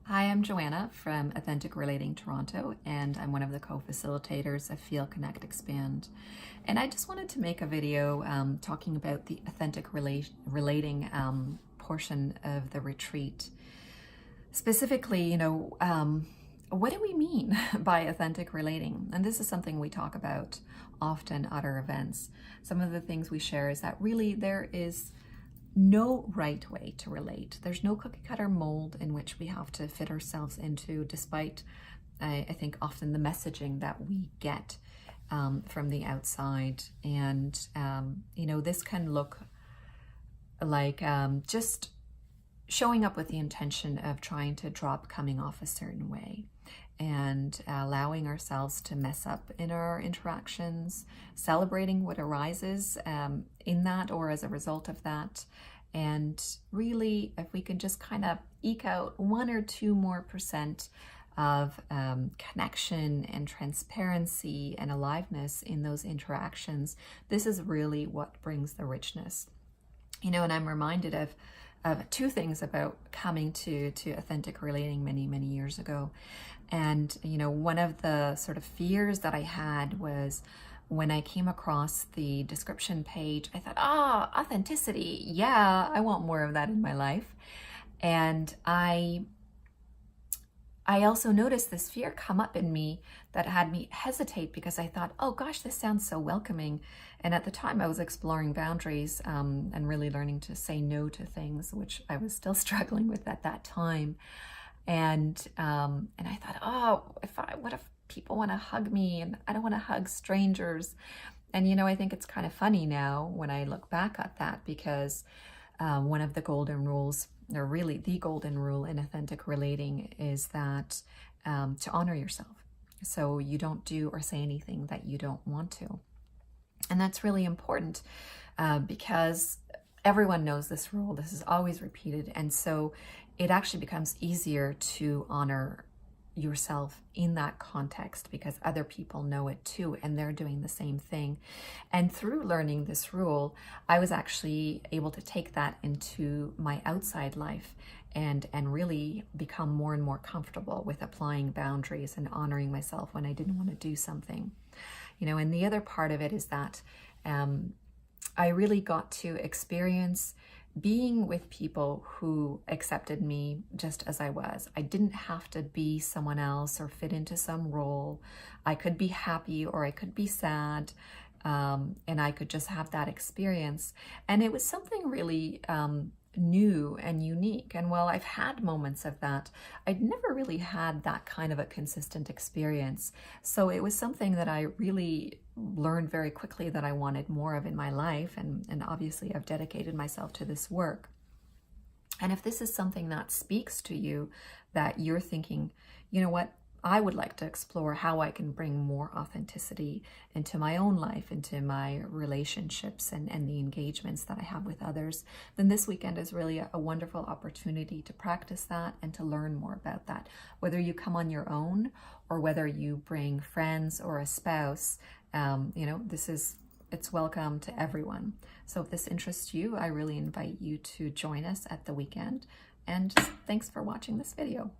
Hi, I'm Joanna from Authentic Relating Toronto, and I'm one of the co-facilitators of Feel, Connect, Expand. And I just wanted to make a video talking about the authentic relating portion of the retreat. Specifically, what do we mean by authentic relating? And this is something we talk about often at our events. Some of the things we share is that really there is no right way to relate. There's no cookie cutter mold in which we have to fit ourselves into, despite I think often the messaging that we get from the outside. And this can look like just showing up with the intention of trying to drop coming off a certain way and allowing ourselves to mess up in our interactions, celebrating what arises in that or as a result of that. And really, if we can just kind of eke out 1 or 2 more percent of connection and transparency and aliveness in those interactions, this is really what brings the richness. And I'm reminded of 2 things about coming to authentic relating many years ago. And one of the sort of fears that I had was when I came across the description page, I thought, authenticity, yeah, I want more of that in my life. And I also noticed this fear come up in me that had me hesitate, because I thought, oh gosh, this sounds so welcoming. And at the time I was exploring boundaries and really learning to say no to things, which I was still struggling with at that time. And I thought, what if people want to hug me and I don't want to hug strangers? And I think it's kind of funny now when I look back at that, because one of the golden rules, or really the golden rule in authentic relating, is that to honor yourself. So you don't do or say anything that you don't want to. And that's really important because everyone knows this rule. This is always repeated. And so it actually becomes easier to honor yourself in that context because other people know it too, and they're doing the same thing. And through learning this rule, I was actually able to take that into my outside life and really become more and more comfortable with applying boundaries and honoring myself when I didn't want to do something. And the other part of it is that I really got to experience being with people who accepted me just as I was. I didn't have to be someone else or fit into some role. I could be happy or I could be sad, and I could just have that experience. And it was something really new and unique. And while I've had moments of that, I'd never really had that kind of a consistent experience. So it was something that I really learned very quickly that I wanted more of in my life. And obviously I've dedicated myself to this work. And if this is something that speaks to you, that you're thinking, you know what, I would like to explore how I can bring more authenticity into my own life, into my relationships and the engagements that I have with others, then this weekend is really a wonderful opportunity to practice that and to learn more about that. Whether you come on your own or whether you bring friends or a spouse, it's welcome to everyone. So if this interests you, I really invite you to join us at the weekend. And thanks for watching this video.